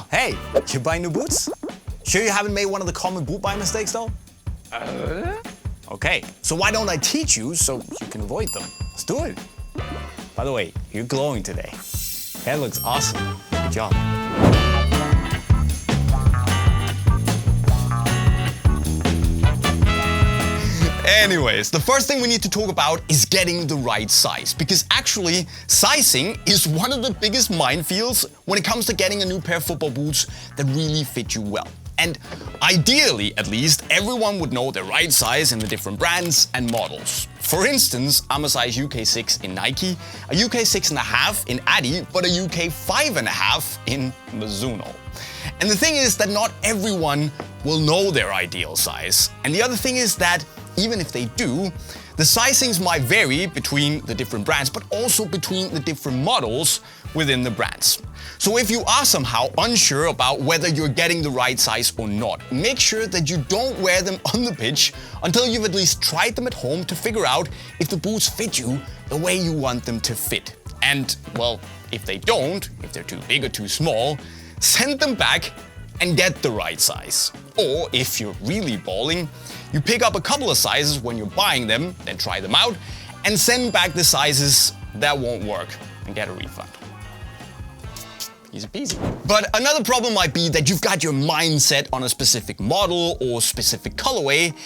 Oh, hey, you buying new boots? Sure you haven't made one of the common boot buying mistakes though? Okay, so why don't I teach you so you can avoid them? Let's do it. By the way, you're glowing today. Hair looks awesome. Good job. Anyways, the first thing we need to talk about is getting the right size, because actually sizing is one of the biggest minefields when it comes to getting a new pair of football boots that really fit you well. And ideally, at least, everyone would know the right size in the different brands and models. For instance, I'm a size UK 6 in Nike, a UK 6.5 in Adi, but a UK 5.5 in Mizuno. And the thing is that not everyone will know their ideal size. And the other thing is that even if they do, the sizings might vary between the different brands, but also between the different models within the brands. So if you are somehow unsure about whether you're getting the right size or not, make sure that you don't wear them on the pitch until you've at least tried them at home to figure out if the boots fit you the way you want them to fit. And, well, if they don't, if they're too big or too small, send them back and get the right size. Or if you're really balling, you pick up a couple of sizes when you're buying them, then try them out, and send back the sizes that won't work and get a refund. Easy peasy. But another problem might be that you've got your mind set on a specific model or specific colorway,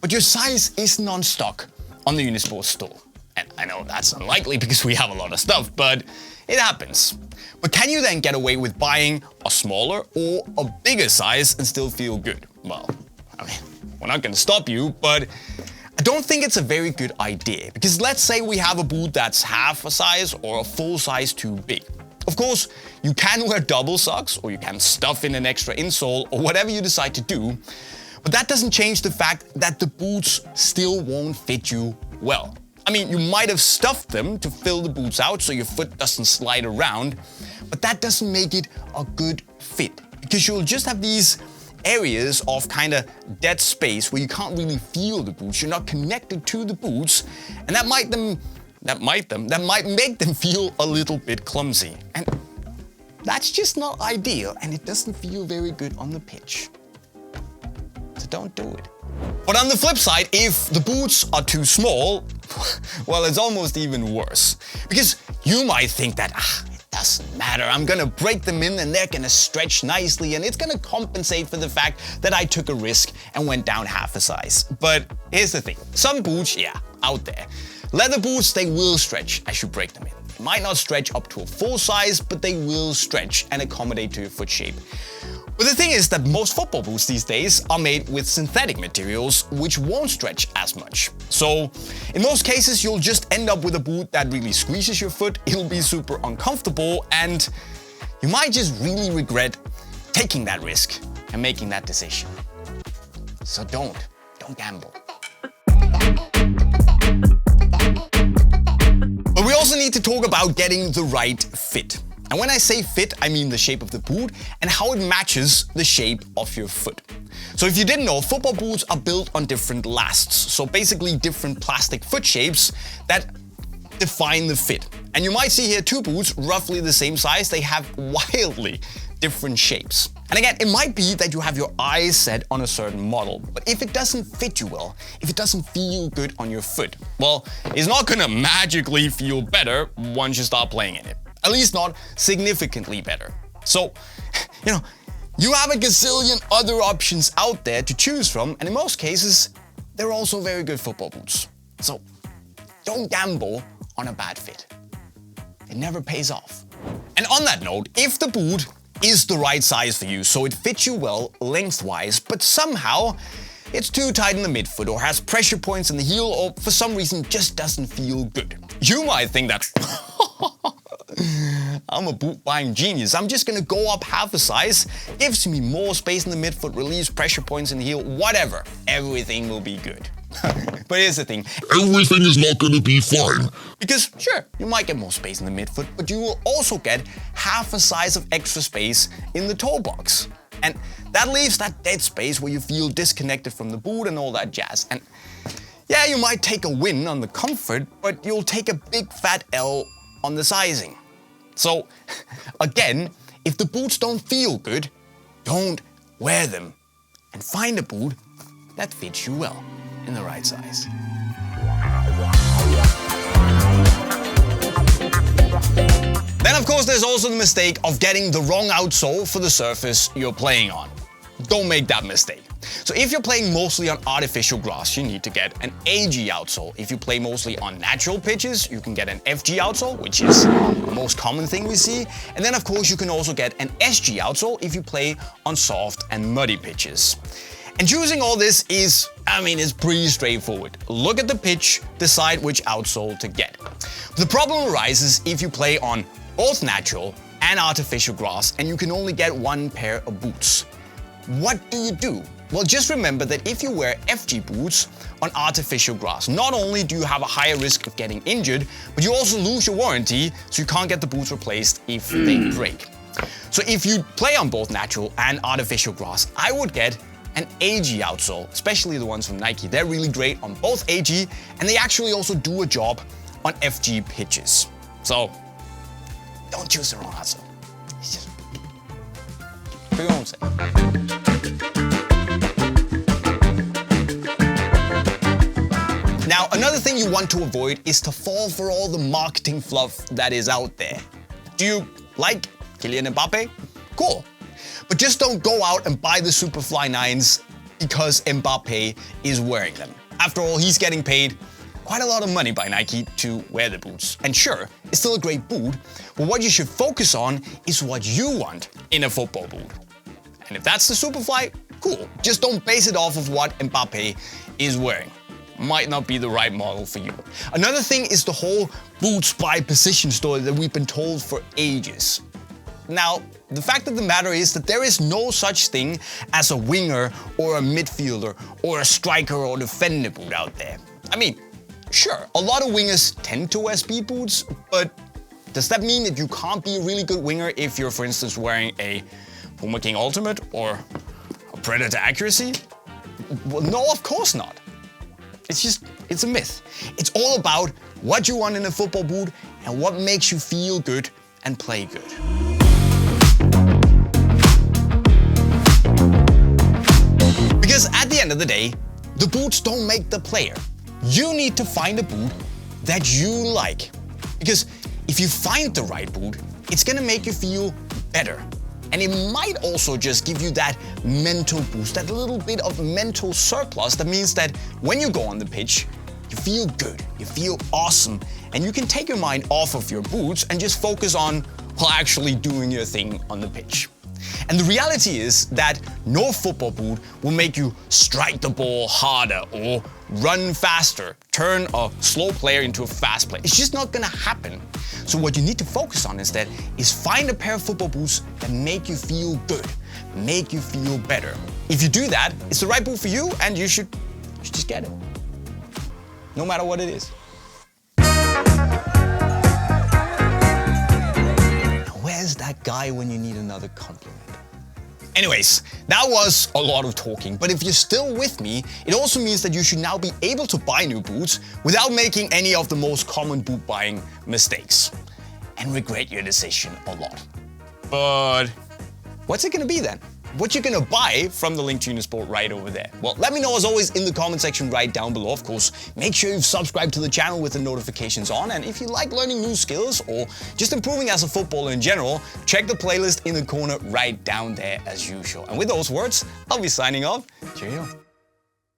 but your size isn't on stock on the Unisport store. And I know that's unlikely because we have a lot of stuff, but it happens. But can you then get away with buying a smaller or a bigger size and still feel good? Well, I mean, we're not going to stop you, but I don't think it's a very good idea. Because let's say we have a boot that's half a size or a full size too big. Of course, you can wear double socks or you can stuff in an extra insole or whatever you decide to do, but that doesn't change the fact that the boots still won't fit you well. I mean, you might have stuffed them to fill the boots out so your foot doesn't slide around, but that doesn't make it a good fit because you'll just have these areas of kind of dead space where you can't really feel the boots. You're not connected to the boots, and that might make them feel a little bit clumsy. And that's just not ideal, and it doesn't feel very good on the pitch. So don't do it. But on the flip side, if the boots are too small, well, it's almost even worse. Because you might think that, it doesn't matter, I'm gonna break them in and they're gonna stretch nicely and it's gonna compensate for the fact that I took a risk and went down half a size. But here's the thing, some boots, out there, leather boots, they will stretch as you break them in. They might not stretch up to a full size, but they will stretch and accommodate to your foot shape. But the thing is that most football boots these days are made with synthetic materials which won't stretch as much. So in most cases you'll just end up with a boot that really squeezes your foot, it'll be super uncomfortable, and you might just really regret taking that risk and making that decision. So don't gamble. But we also need to talk about getting the right fit. And when I say fit, I mean the shape of the boot and how it matches the shape of your foot. So if you didn't know, football boots are built on different lasts. So basically different plastic foot shapes that define the fit. And you might see here two boots roughly the same size. They have wildly different shapes. And again, it might be that you have your eyes set on a certain model, but if it doesn't fit you well, if it doesn't feel good on your foot, well, it's not gonna magically feel better once you start playing in it. At least not significantly better. So, you have a gazillion other options out there to choose from, and in most cases, they're also very good football boots. So, don't gamble on a bad fit. It never pays off. And on that note, if the boot is the right size for you, so it fits you well lengthwise, but somehow it's too tight in the midfoot or has pressure points in the heel or for some reason just doesn't feel good, you might think that I'm a boot buying genius. I'm just gonna go up half a size, gives me more space in the midfoot, relieves pressure points in the heel, whatever. Everything will be good. But here's the thing. Everything is not gonna be fine. Because sure, you might get more space in the midfoot, but you will also get half a size of extra space in the toe box. And that leaves that dead space where you feel disconnected from the boot and all that jazz. And yeah, you might take a win on the comfort, but you'll take a big fat L on the sizing. So again, if the boots don't feel good, don't wear them. And find a boot that fits you well in the right size. Then of course there's also the mistake of getting the wrong outsole for the surface you're playing on. Don't make that mistake. So if you're playing mostly on artificial grass, you need to get an AG outsole. If you play mostly on natural pitches, you can get an FG outsole, which is the most common thing we see. And then of course you can also get an SG outsole if you play on soft and muddy pitches. And choosing all this is, it's pretty straightforward. Look at the pitch, decide which outsole to get. The problem arises if you play on both natural and artificial grass and you can only get one pair of boots. What do you do? Well, just remember that if you wear FG boots on artificial grass, not only do you have a higher risk of getting injured, but you also lose your warranty, so you can't get the boots replaced if they break. So if you play on both natural and artificial grass, I would get an AG outsole, especially the ones from Nike. They're really great on both AG, and they actually also do a job on FG pitches. So don't choose the wrong outsole. It's just for your own sake. Now, another thing you want to avoid is to fall for all the marketing fluff that is out there. Do you like Kylian Mbappe? Cool. But just don't go out and buy the Superfly 9s because Mbappe is wearing them. After all, he's getting paid quite a lot of money by Nike to wear the boots. And sure, it's still a great boot, but what you should focus on is what you want in a football boot. And if that's the Superfly, cool. Just don't base it off of what Mbappe is wearing. Might not be the right model for you. Another thing is the whole boots by position story that we've been told for ages. Now, the fact of the matter is that there is no such thing as a winger or a midfielder or a striker or defender boot out there. Sure, a lot of wingers tend to wear speed boots, but does that mean that you can't be a really good winger if you're, for instance, wearing a Puma King Ultimate or a Predator Accuracy? Well, no, of course not. It's a myth. It's all about what you want in a football boot and what makes you feel good and play good. Because at the end of the day, the boots don't make the player. You need to find a boot that you like. Because if you find the right boot, it's gonna make you feel better. And it might also just give you that mental boost, that little bit of mental surplus that means that when you go on the pitch, you feel good, you feel awesome, and you can take your mind off of your boots and just focus on, actually doing your thing on the pitch. And the reality is that no football boot will make you strike the ball harder or run faster, turn a slow player into a fast player. It's just not gonna happen. So what you need to focus on instead is find a pair of football boots that make you feel good, make you feel better. If you do that, it's the right boot for you and you should just get it. No matter what it is. Where's that guy when you need another compliment? Anyways, that was a lot of talking, but if you're still with me, it also means that you should now be able to buy new boots without making any of the most common boot buying mistakes and regret your decision a lot. But what's it gonna be then? What you gonna buy from the link to Unisport right over there? Well, let me know as always in the comment section right down below. Of course, make sure you've subscribed to the channel with the notifications on. And if you like learning new skills or just improving as a footballer in general, check the playlist in the corner right down there as usual. And with those words, I'll be signing off. Cheerio.